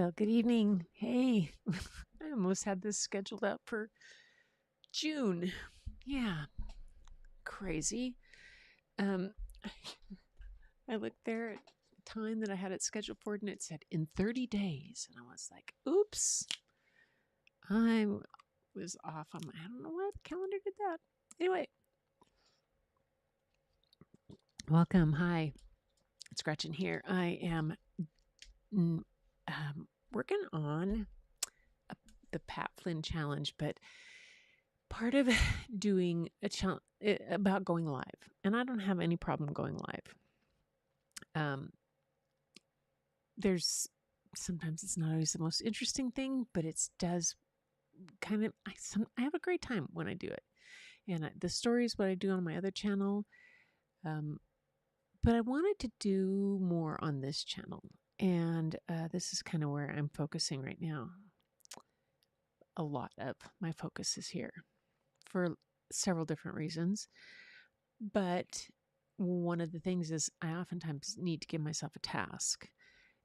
Well, good evening. Hey, I almost had this scheduled out for June. Yeah, crazy. Um, I looked there at the time that I had it scheduled for, and it said in 30 days. And I was like, oops, I was off on I don't know why the calendar did that. Anyway, welcome. Hi, it's Gretchen here. I am working on the Pat Flynn challenge, but part of doing a challenge about going live, and I don't have any problem going live. There's sometimes it's not always the most interesting thing, but it does kind of. I have a great time when I do it, and the story is what I do on my other channel. But I wanted to do more on this channel, and this is kind of where I'm focusing right now. A lot of my focus is here for several different reasons. But one of the things is I oftentimes need to give myself a task.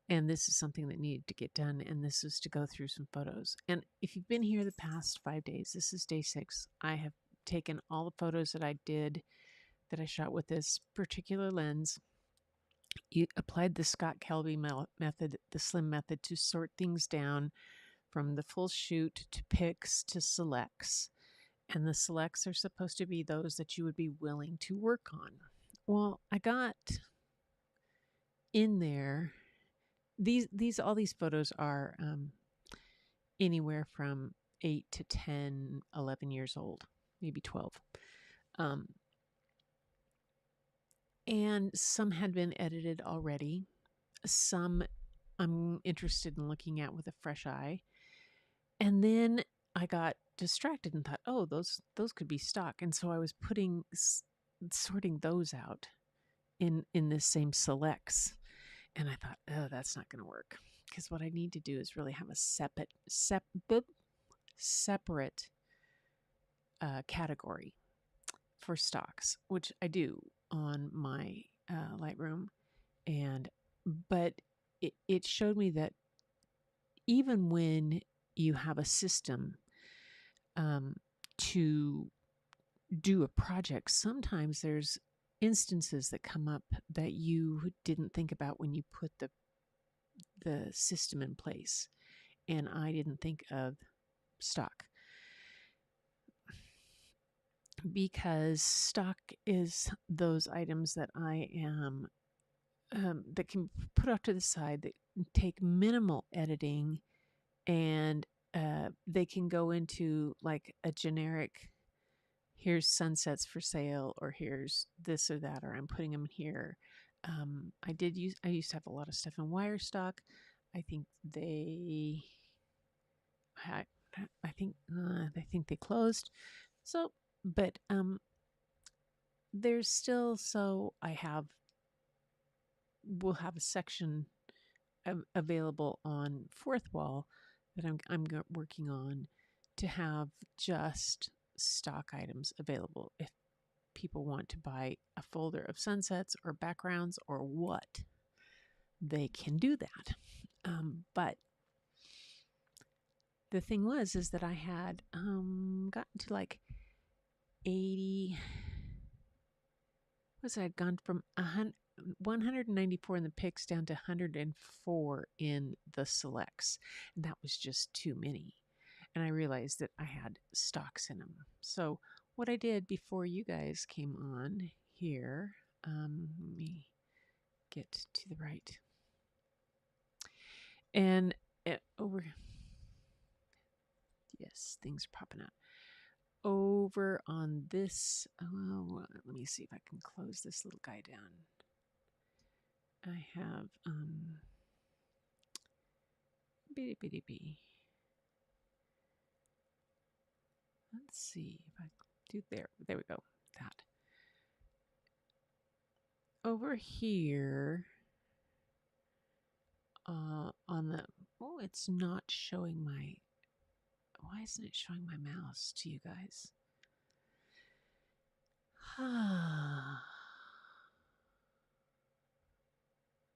And this is something that needed to get done. And this is to go through some photos. And if you've been here the past 5 days, this is day 6. I have taken all the photos that I did, that I shot with this particular lens. You applied the Scott Kelby method, the slim method, to sort things down from the full shoot to picks to selects. And the selects are supposed to be those that you would be willing to work on. Well, I got in there, all these photos are anywhere from 8 to 10, 11 years old, maybe 12. And some had been edited already. Some I'm interested in looking at with a fresh eye. And then I got distracted and thought, oh, those could be stock. And so I was sorting those out in this same selects. And I thought, oh, that's not going to work, because what I need to do is really have a separate category for stocks, which I do on my Lightroom. But it showed me that even when you have a system to do a project, sometimes there's instances that come up that you didn't think about when you put the system in place. And I didn't think of stock, because stock is those items that I am that can put off to the side, that take minimal editing, and they can go into like a generic, here's sunsets for sale, or here's this or that, or I'm putting them here. I used to have a lot of stuff in wire stock. I think I think they closed. So, but there's still, so we'll have a section available on Fourth Wall that I'm working on, to have just stock items available if people want to buy a folder of sunsets or backgrounds or what, they can do that. But the thing is that I had gotten to like 80. I'd gone from 194 in the picks down to 104 in the selects, and that was just too many. And I realized that I had stocks in them. So what I did before you guys came on here, let me get to the right. And yes, things are popping out. Over on this, let me see if I can close this little guy down. I have, let's see if I do there we go, that. Over here, on the, it's not showing why isn't it showing my mouse to you guys?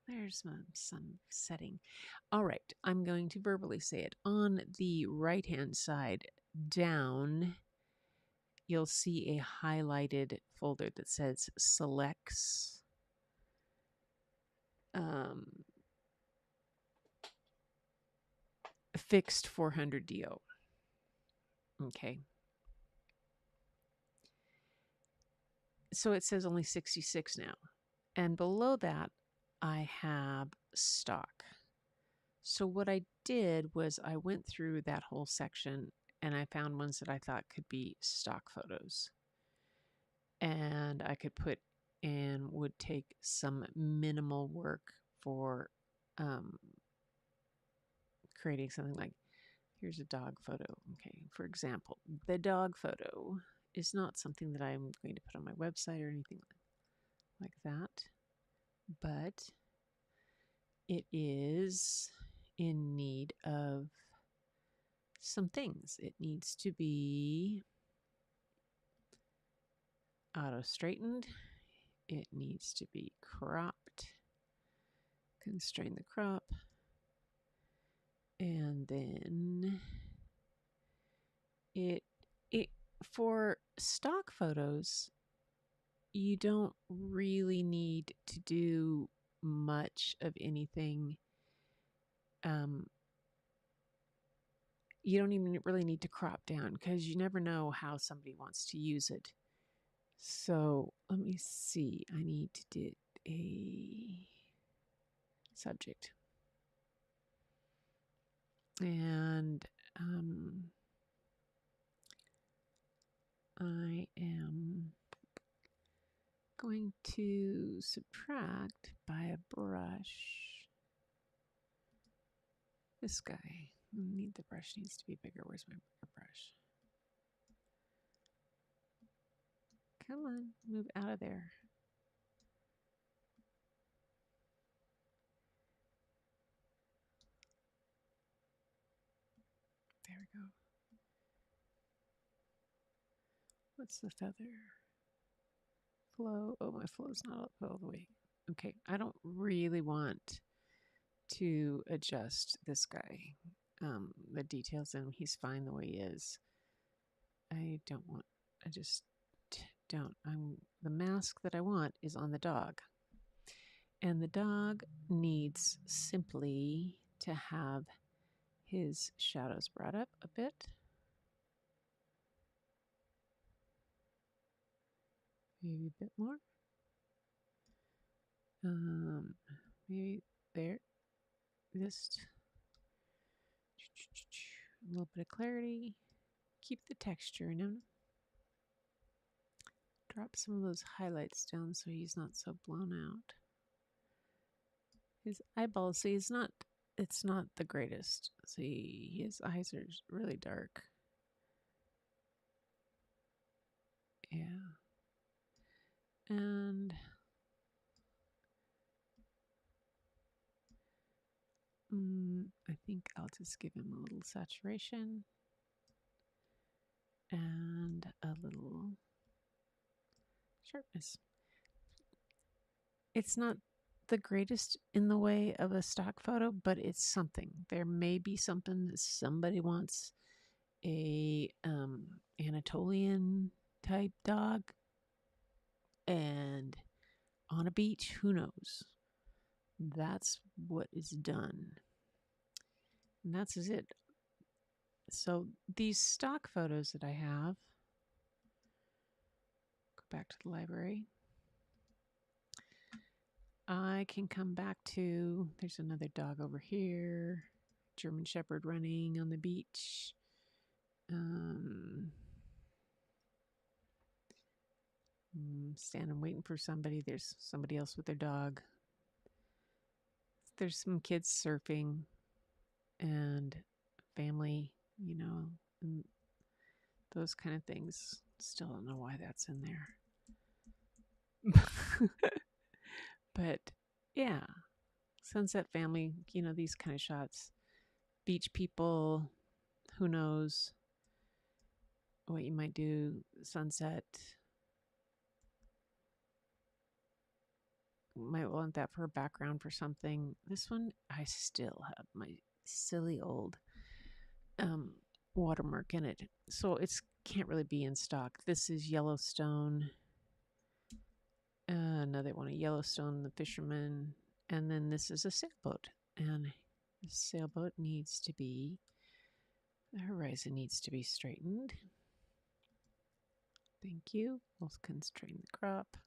There there's some setting. All right, I'm going to verbally say it. On the right-hand side down, you'll see a highlighted folder that says selects fixed 400 DO. Okay. So it says only 66 now. And below that, I have stock. So what I did was I went through that whole section and I found ones that I thought could be stock photos. And I could put and would take some minimal work for creating something like, here's a dog photo. Okay, for example, the dog photo is not something that I'm going to put on my website or anything like that, but it is in need of some things. It needs to be auto straightened. It needs to be cropped. Constrain the crop. And then it for stock photos, you don't really need to do much of anything. You don't even really need to crop down because you never know how somebody wants to use it. So let me see. I need to do a subject. And I am going to subtract by a brush this guy. The brush needs to be bigger. Where's my bigger brush? Come on, move out of there. There we go. What's the feather? Flow. Oh, my flow is not up all the way. Okay, I don't really want to adjust this guy. The details in him, he's fine the way he is. I just don't. The mask that I want is on the dog. And the dog needs simply to have his shadows brought up a bit. Maybe a bit more. Maybe there. Just a little bit of clarity. Keep the texture in him. Drop some of those highlights down so he's not so blown out. His eyeballs, see, it's not the greatest. See, his eyes are really dark. Yeah. And I think I'll just give him a little saturation and a little sharpness. It's not the greatest in the way of a stock photo, but it's something. There may be something that somebody wants, a Anatolian type dog and on a beach, who knows? That's what is done. And that's it. So these stock photos that I have, go back to the library. I can come back to, there's another dog over here, German Shepherd running on the beach. Standing waiting for somebody. There's somebody else with their dog. There's some kids surfing and family, and those kind of things. Still don't know why that's in there. But yeah, sunset family, these kind of shots. Beach people, who knows what you might do. Sunset. might want that for a background for something. This one, I still have my silly old um, watermark in it, so it's can't really be in stock. This is Yellowstone. Another one of Yellowstone, the fisherman, and then this is a sailboat, and the sailboat needs to be, the horizon needs to be straightened. Thank you. We'll constrain the crop.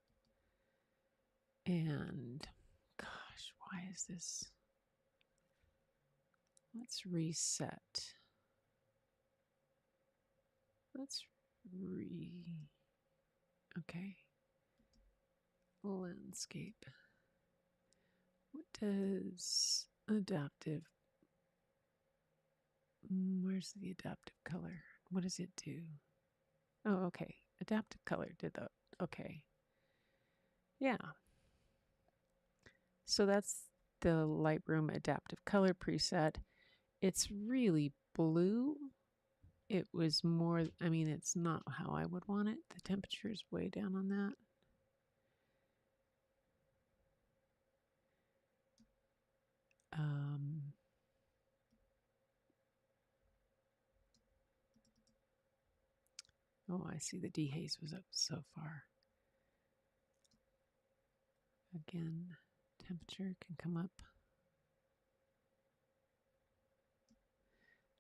And gosh, why is this? Let's reset. Let's okay. Landscape. What does adaptive? Where's the adaptive color? What does it do? Oh, okay. Adaptive color did that. Okay. Yeah. So that's the Lightroom adaptive color preset. It's really blue. It was more, I mean, it's not how I would want it. The temperature is way down on that. Oh, I see the dehaze was up so far. Again, temperature can come up.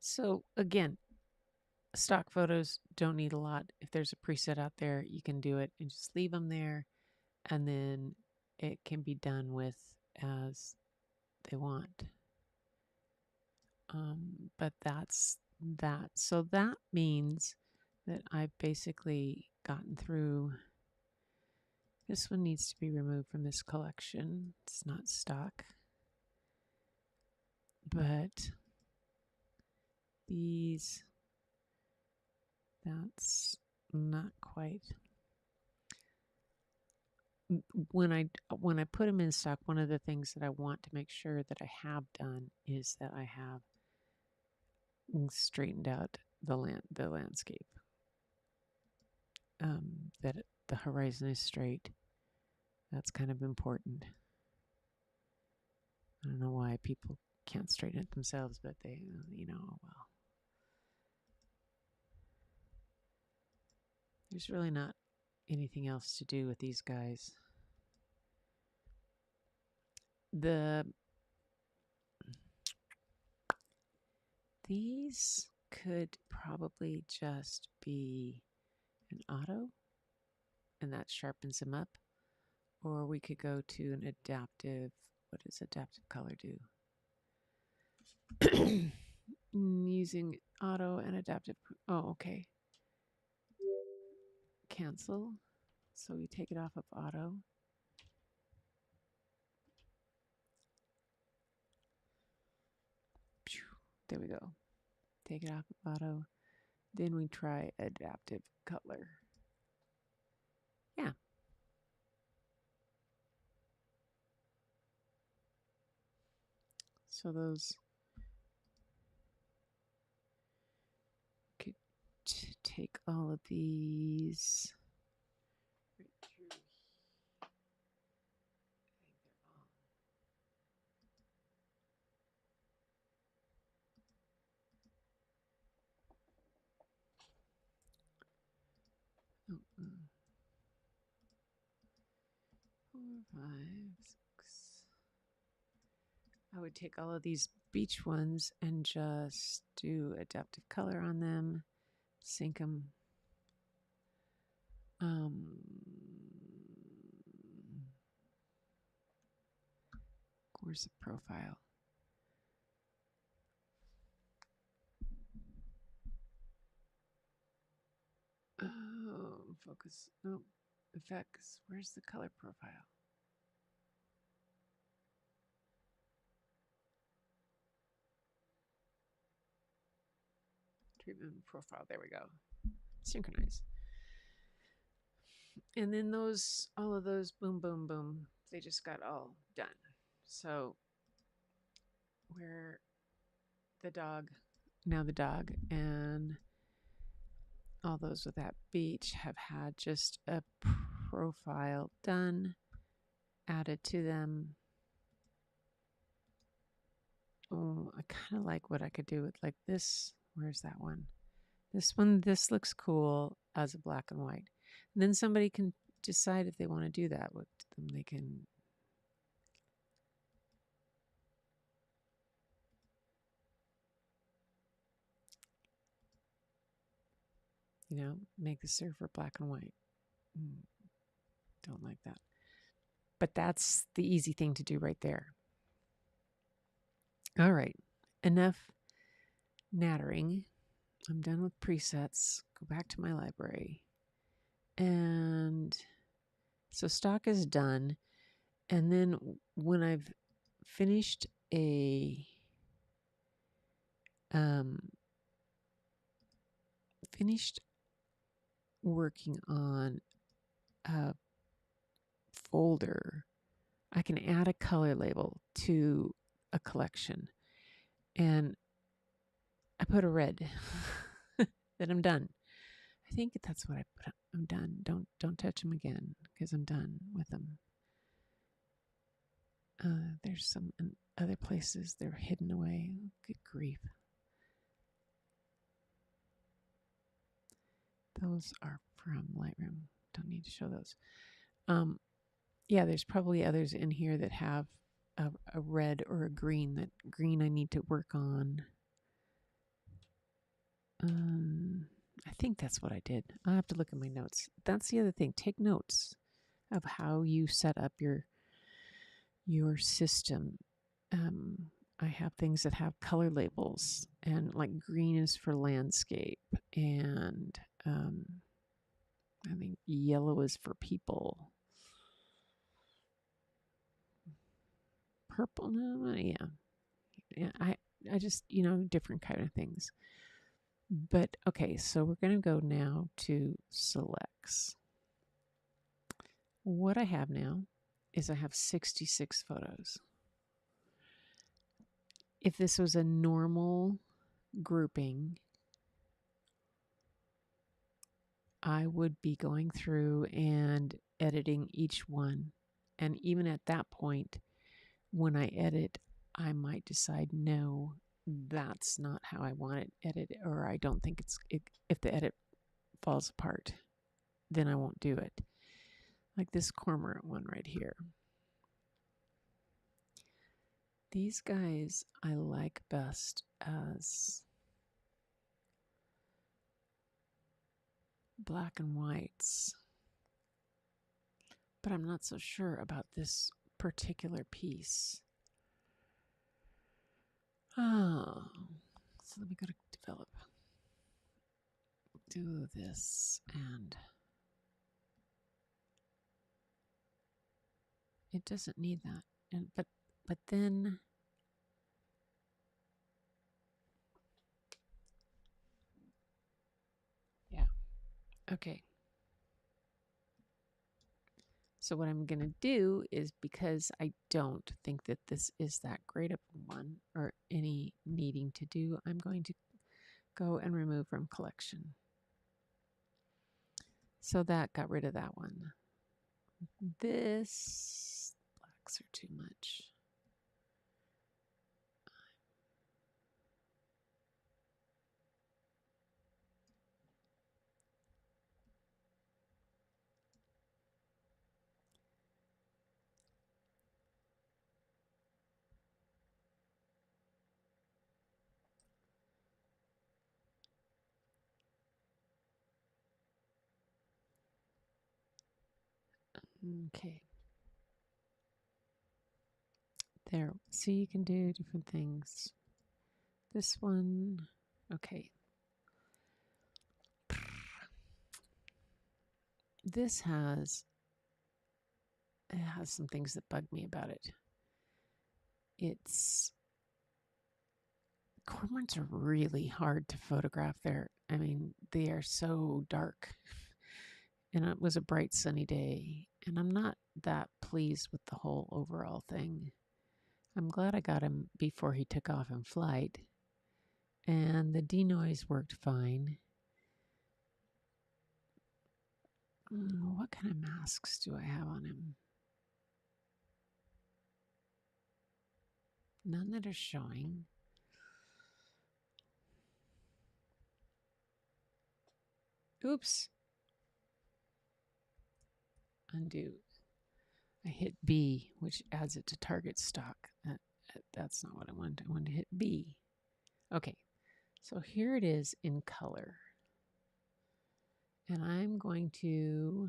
So again, stock photos don't need a lot. If there's a preset out there, you can do it and just leave them there, and then it can be done with as they want. But that's that. So that means that I've basically gotten through. This one needs to be removed from this collection. It's not stock. But these, that's not quite. When I put them in stock, one of the things that I want to make sure that I have done is that I have straightened out the landscape. That the horizon is straight. That's kind of important. I don't know why people can't straighten it themselves, but they, well. There's really not anything else to do with these guys. These could probably just be an auto, and that sharpens them up. Or we could go to an adaptive. What does adaptive color do? Using auto and adaptive. Oh, okay. Cancel. So we take it off of auto. There we go. Take it off of auto. Then we try adaptive color. Yeah. So those could take all of these right through. I think they're all. 4, 5, 6. I would take all of these beach ones and just do adaptive color on them, sync them. Where's the profile? Oh, focus. No, effects. Where's the color profile? Treatment profile. There we go. Synchronize. And then those, all of those, boom, boom, boom, they just got all done. So where the dog, now the dog, and all those with that beach have had just a profile done. added to them. Oh, I kind of like what I could do with like this. Where's that one? This one, this looks cool as a black and white. And then somebody can decide if they want to do that with them. They can, make the surfer black and white. Don't like that. But that's the easy thing to do right there. All right, enough nattering. I'm done with presets. Go back to my library. And so stock is done. And then when I've finished finished working on a folder, I can add a color label to a collection. And I put a red that I'm done. I think that's what I put. I'm done. Don't touch them again because I'm done with them. There's some in other places they're hidden away. Good grief. Those are from Lightroom. Don't need to show those. Yeah, there's probably others in here that have a red or a green. That green I need to work on. I think that's what I did. I'll have to look at my notes. That's the other thing. Take notes of how you set up your system. I have things that have color labels, and like green is for landscape, and I think yellow is for people. Purple, no, yeah. I just different kind of things. But okay, so we're going to go now to selects. What I have now is I have 66 photos. If this was a normal grouping, I would be going through and editing each one. And even at that point, when I edit, I might decide, no, that's not how I want it edited, or I don't think if the edit falls apart, then I won't do it. Like this cormorant one right here. These guys I like best as black and whites, but I'm not so sure about this particular piece. Oh, so let me go to develop. Do this, and it doesn't need that. And but then yeah. Okay. So what I'm going to do is, because I don't think that this is that great of one or any needing to do, I'm going to go and remove from collection. So that got rid of that one. This blacks are too much. Okay. There. See, you can do different things. This one. Okay. This has some things that bug me about it. Cormorants are really hard to photograph there. I mean, they are so dark. And it was a bright sunny day, and I'm not that pleased with the whole overall thing. I'm glad I got him before he took off in flight, and the denoise worked fine. What kind of masks do I have on him? None that are showing. Oops. Undo. I hit B, which adds it to target stock. That's not what I wanted. I wanted to hit B. Okay, so here it is in color. And I'm going to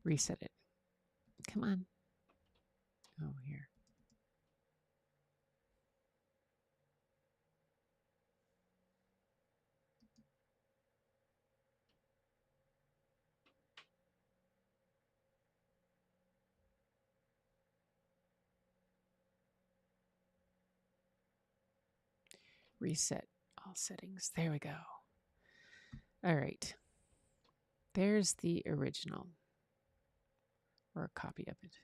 reset it. Come on. Oh, here. Reset all settings. There we go. All right. There's the original, or a copy of it.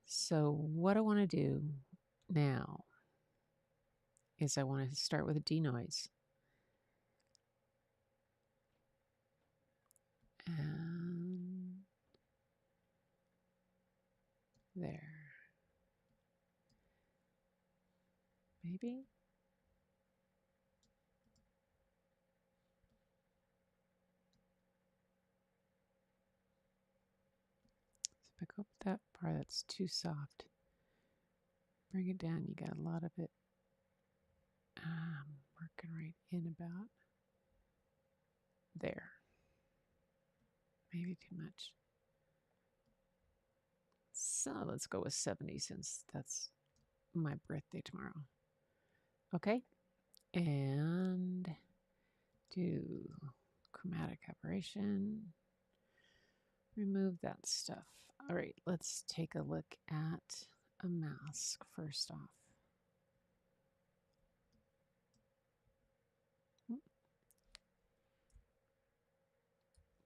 So what I want to do now is I want to start with a denoise. And there. Maybe? If I go up that far, that's too soft. Bring it down. You got a lot of it. I'm working right in about there. Maybe too much. So let's go with 70 since that's my birthday tomorrow. Okay. And do chromatic aberration. Remove that stuff. All right, let's take a look at a mask first off.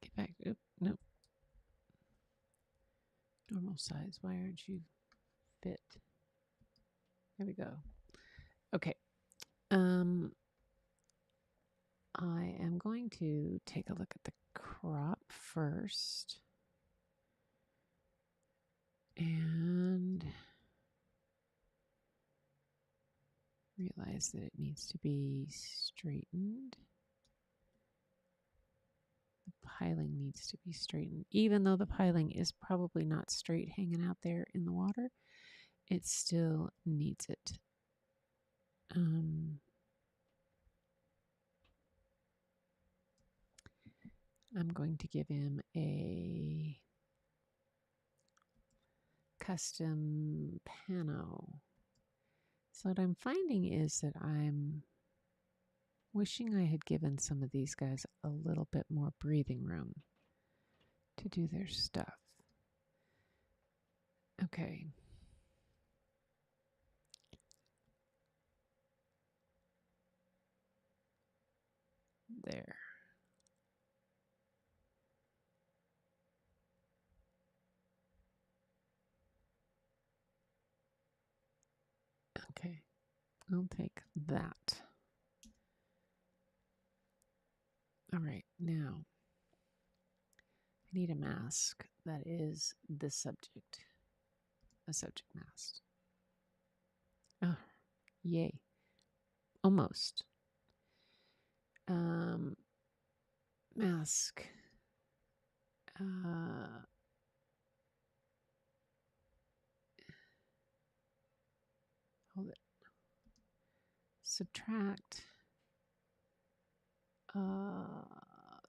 Get back. Oop, nope. Normal size. Why aren't you fit? There we go. Okay. I am going to take a look at the crop first. And realize that it needs to be straightened. The piling needs to be straightened. Even though the piling is probably not straight hanging out there in the water, it still needs it. I'm going to give him a custom pano. So what I'm finding is that I'm wishing I had given some of these guys a little bit more breathing room to do their stuff. Okay. There. Okay. I'll take that. All right. Now, I need a mask that is the subject. A subject mask. Oh, yay. Almost. Mask. Hold it. Subtract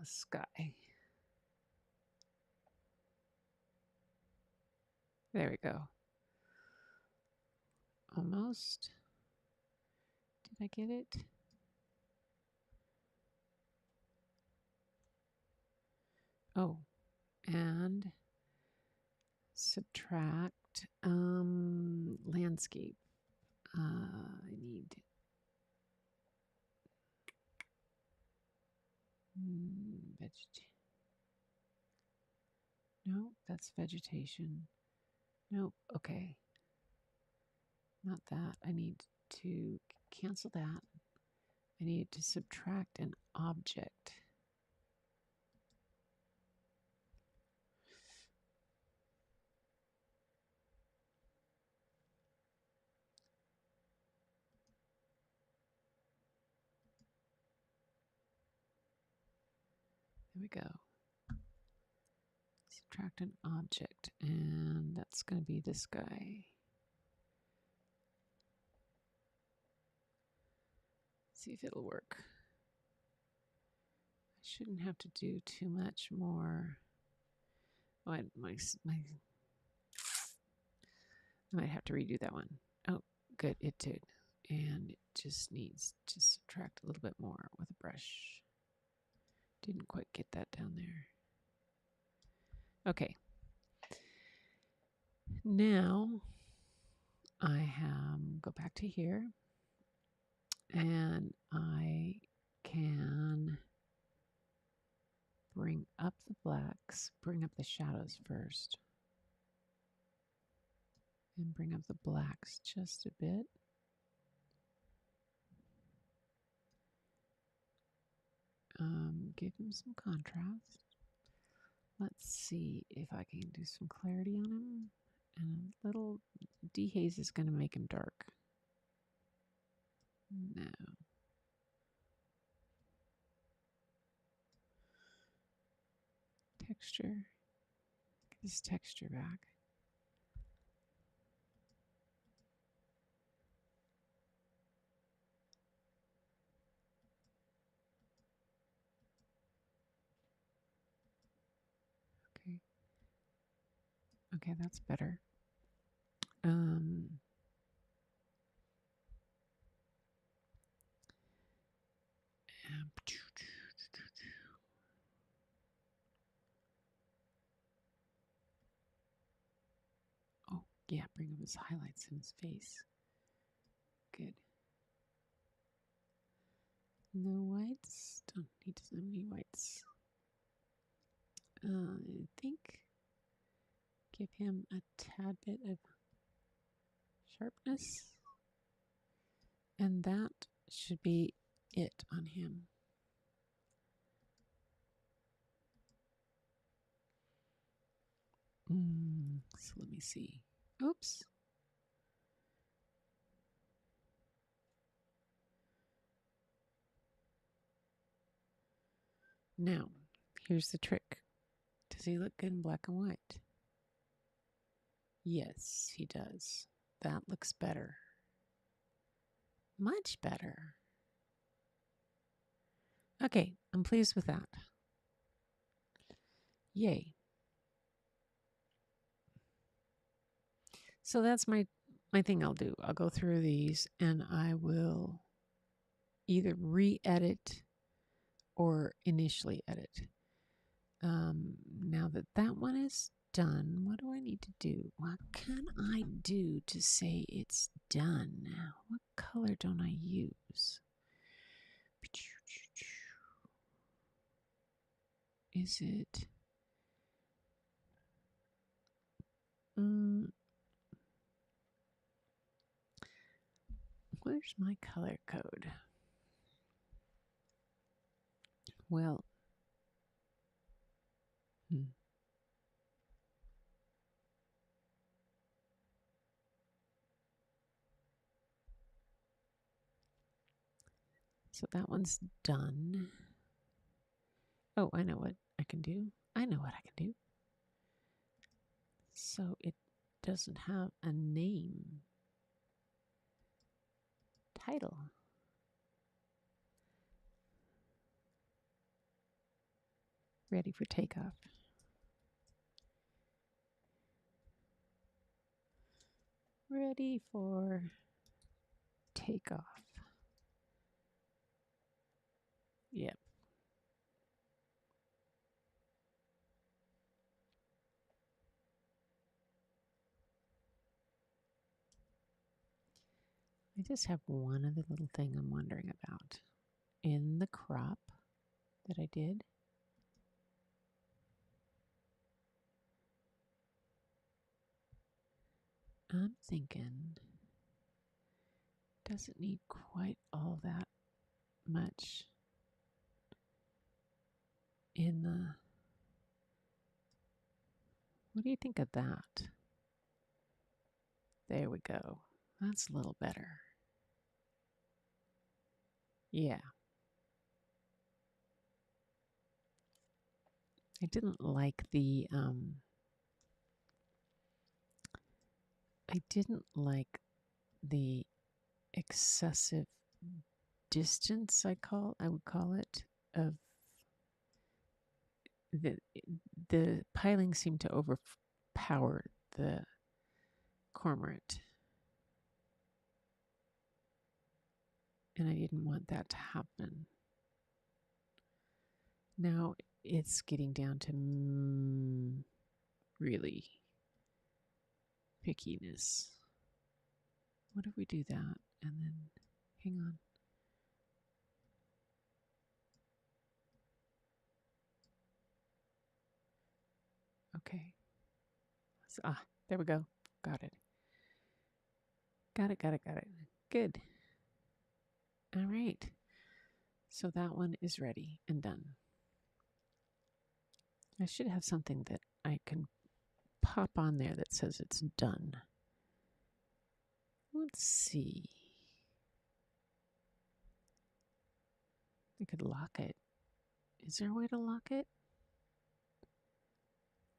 sky. There we go. Almost. Did I get it? Oh, and subtract landscape. I need no, that's vegetation. Nope. Okay. Not that. I need to cancel that. I need to subtract an object. There we go. Subtract an object, and that's going to be this guy. See if it'll work. I shouldn't have to do too much more. Oh, I might have to redo that one. Oh, good, it did. And it just needs to subtract a little bit more with a brush. Didn't quite get that down there. Okay. Now I go back to here, and I can bring up the blacks, bring up the shadows first, and bring up the blacks just a bit. Give him some contrast. Let's see if I can do some clarity on him. And a little dehaze is going to make him dark. No. Texture. Get this texture back. Okay. Okay, that's better. Oh, yeah, bring up his highlights in his face. Good. No whites. Don't need so many whites. I think give him a tad bit of sharpness. And that should be it on him. So let me see. Oops. Now, here's the trick. Does he look good in black and white? Yes, he does. That looks better. Much better. Okay, I'm pleased with that. Yay. So that's my thing I'll do. I'll go through these and I will either re-edit or initially edit. Now that one is done, what do I need to do? What can I do to say it's done? What color don't I use? Is it... where's my color code? Well, so that one's done. Oh, I know what I can do. I know what I can do. So it doesn't have a name. Title. Ready for takeoff. Ready for takeoff. Yep. I just have one other little thing I'm wondering about. In the crop that I did, I'm thinking doesn't need quite all that much in the... What do you think of that? There we go. That's a little better. Yeah. I didn't like the excessive distance, I would call it, of the piling seemed to overpower the cormorant. And I didn't want that to happen. Now it's getting down to really pickiness. What if we do that and then hang on? Okay. So, there we go. Got it. Got it. Good. All right. So that one is ready and done. I should have something that I can pop on there that says it's done. Let's see. I could lock it. Is there a way to lock it?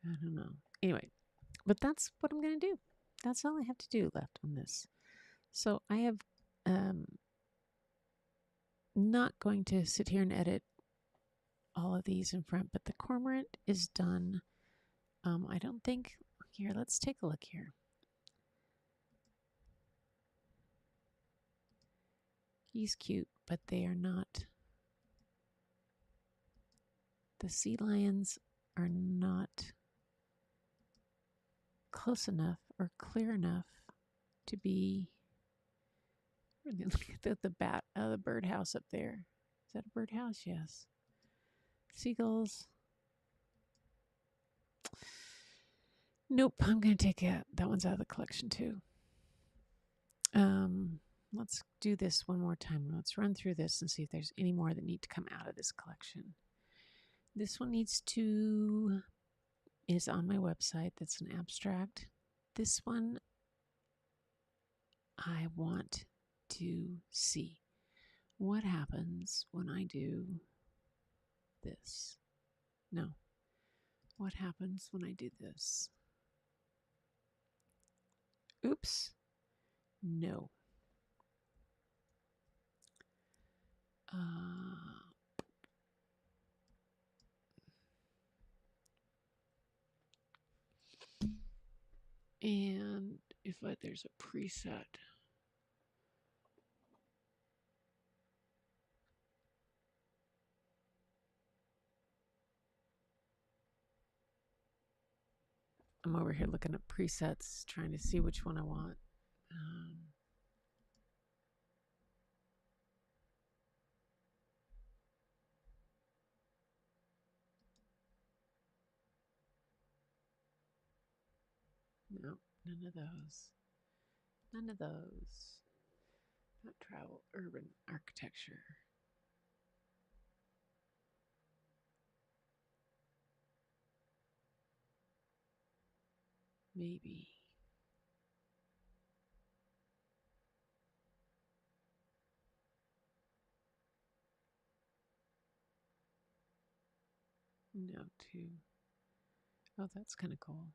I don't know. Anyway, but that's what I'm going to do. That's all I have to do left on this. So I have not going to sit here and edit all of these in front, but the cormorant is done. I don't think, here, let's take a look here. He's cute, but they are not. The sea lions are not close enough or clear enough to be. Look at the birdhouse up there. Is that a birdhouse? Yes. Seagulls. Nope, I'm going to take that one's out of the collection too. Let's do this one more time. Let's run through this and see if there's any more that need to come out of this collection. This one is on my website. That's an abstract. This one I want to see. What happens when I do this? No. What happens when I do this? Oops. No. And if there's a preset. I'm over here looking at presets, trying to see which one I want. No, none of those. None of those. Not travel, urban architecture. Maybe. No, too. Oh, that's kind of cool.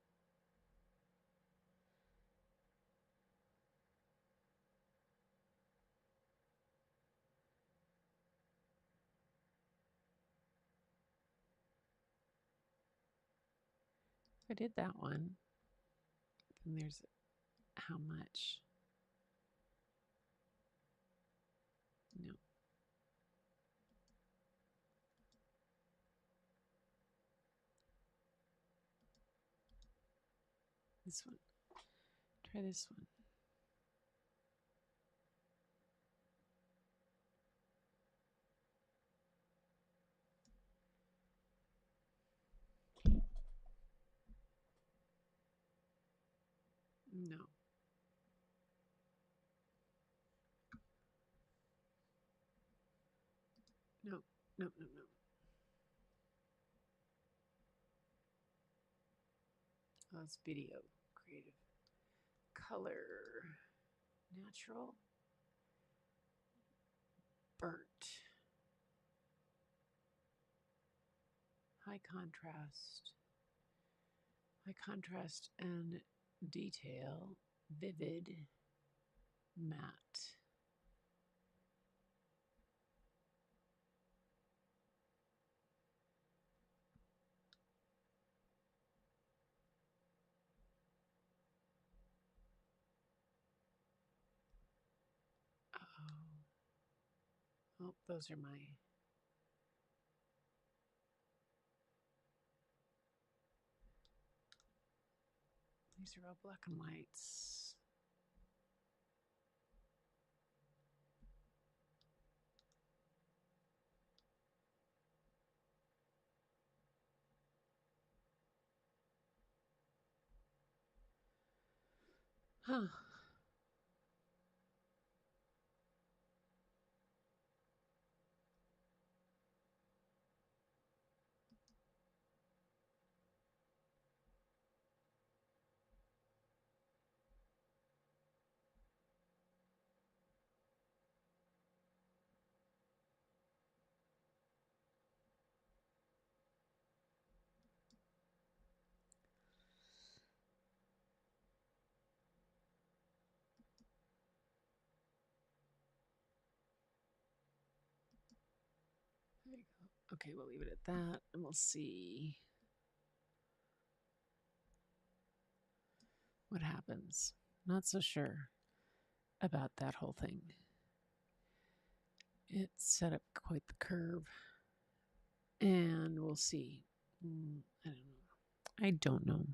If I did that one, then there's how much. No. This one. Try this one. No. No, no, no, no. Oh, it's video, creative, color, natural, burnt. high contrast and detail, vivid, matte. Oh, those are my. These are all black and whites. Huh. There you go. Okay, we'll leave it at that and we'll see what happens. Not so sure about that whole thing. It set up quite the curve. And we'll see. I don't know.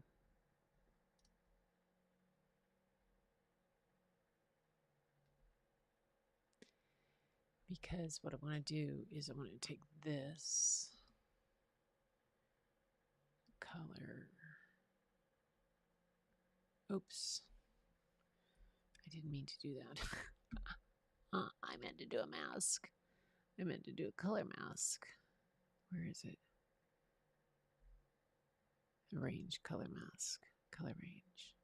Because what I want to do is I want to take this color. Oops. I didn't mean to do that. I meant to do a mask. I meant to do a color mask. Where is it? Range, color mask, color range.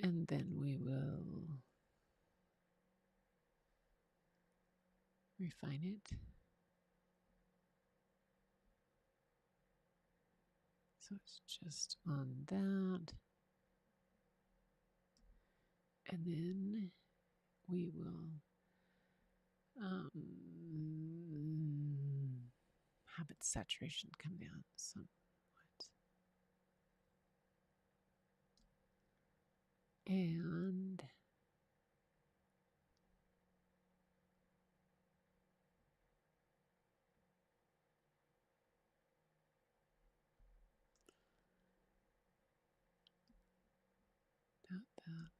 And then we will refine it. So it's just on that. And then we will have its saturation come down somewhat. And that.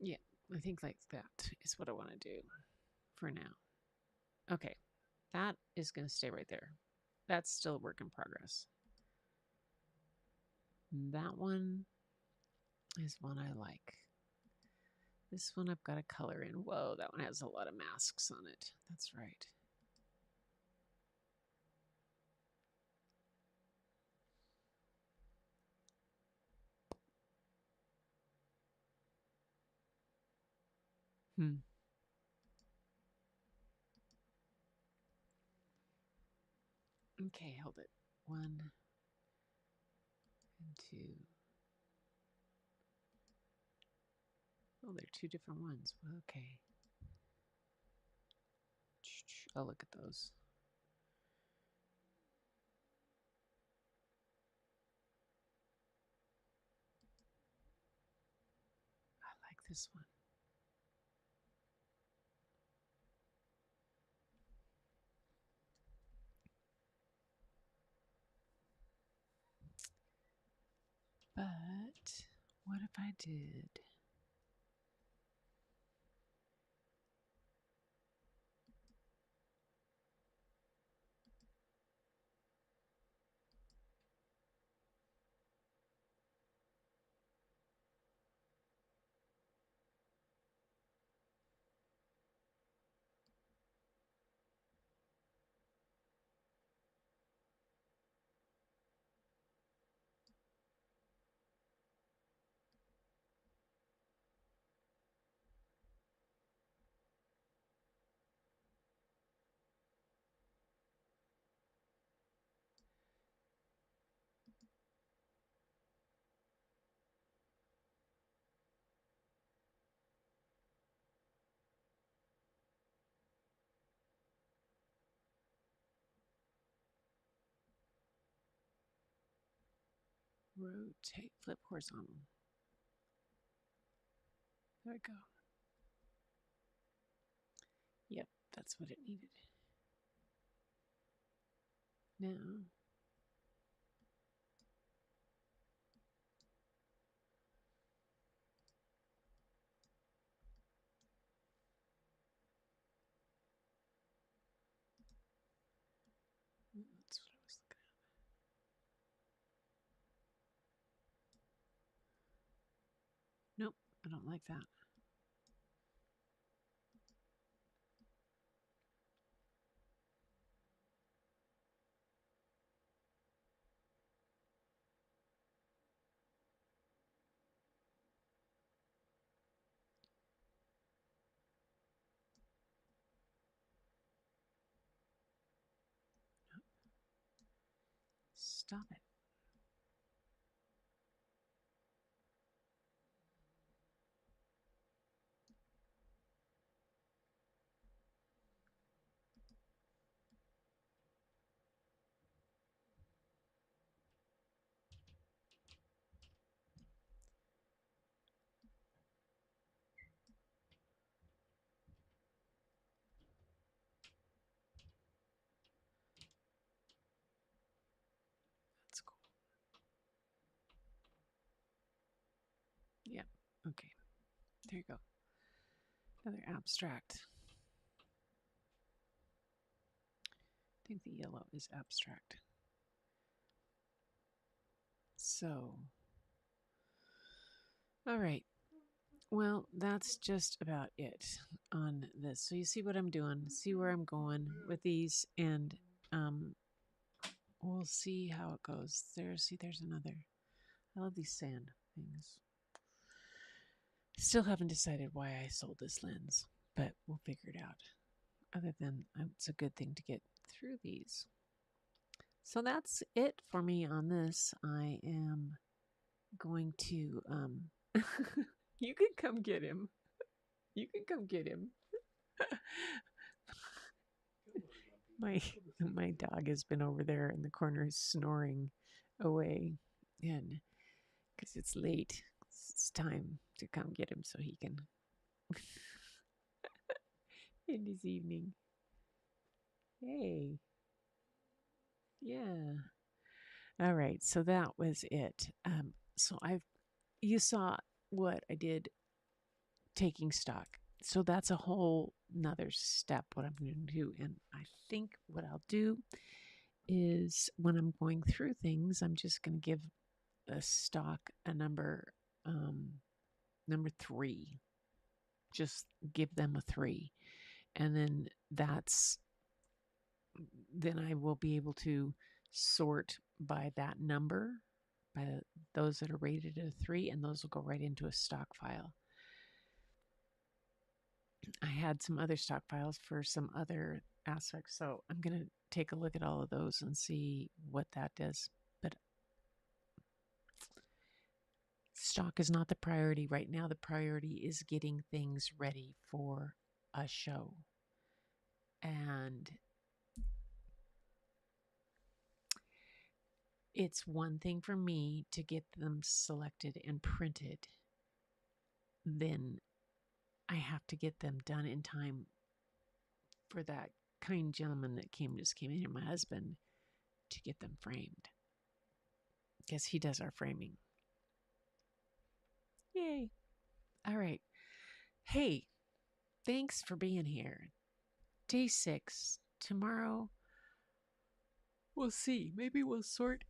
Yeah, I think like that is what I want to do for now. Okay, that is going to stay right there. That's still a work in progress. That one is one I like. This one I've got a color in. Whoa, that one has a lot of masks on it. That's right. Okay, hold it. 1 and 2. Oh, they're two different ones. Okay. I'll look at those. I like this one. But what if I did? rotate, flip horizontal. There we go. Yep, that's what it needed. Now, that's what I was looking at. Nope, I don't like that. Stop it. That's cool. Yep, okay. There you go. Another abstract. I think the yellow is abstract. So, all right. Well, that's just about it on this. So you see what I'm doing, see where I'm going with these, and we'll see how it goes. There's another. I love these sand things. Still haven't decided why I sold this lens, but we'll figure it out. Other than it's a good thing to get through these. So that's it for me on this. I am going to you can come get him. You can come get him. My dog has been over there in the corner snoring away, and because it's late, it's time to come get him so he can in his evening. Hey, yeah. All right, so that was it. So you saw what I did taking stock. So that's a whole another step what I'm going to do. And I think what I'll do is when I'm going through things, I'm just going to give a stock a number 3. Just give them a 3. And then I will be able to sort by that number, by those that are rated at a 3, and those will go right into a stock file. I had some other stock files for some other aspects, so I'm going to take a look at all of those and see what that does. But stock is not the priority right now. The priority is getting things ready for a show. And it's one thing for me to get them selected and printed. Then I have to get them done in time for that kind gentleman that just came in here, my husband, to get them framed. Because he does our framing. Yay. All right. Hey, thanks for being here. Day 6. Tomorrow, we'll see. Maybe we'll sort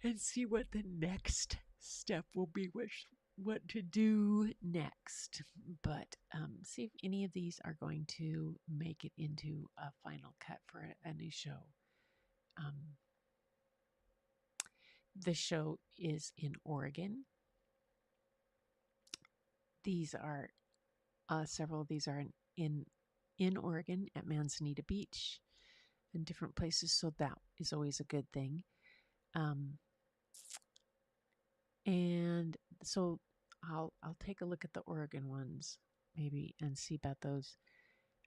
and see what the next step will be, what to do next. But see if any of these are going to make it into a final cut for a new show. The show is in Oregon. These are several of these are in Oregon at Manzanita Beach and different places, so that is always a good thing. And so I'll take a look at the Oregon ones maybe and see about those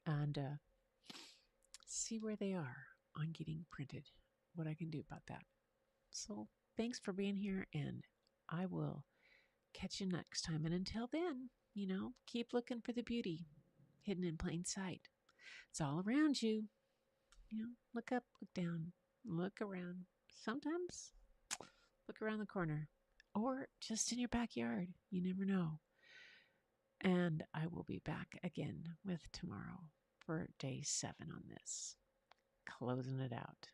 and see where they are on getting printed, what I can do about that. So thanks for being here, and I will catch you next time. And until then, keep looking for the beauty hidden in plain sight. It's all around you. Look up, look down, look around. Sometimes look around the corner or just in your backyard. You never know. And I will be back again with tomorrow for day 7 on this. Closing it out.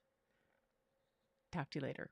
Talk to you later.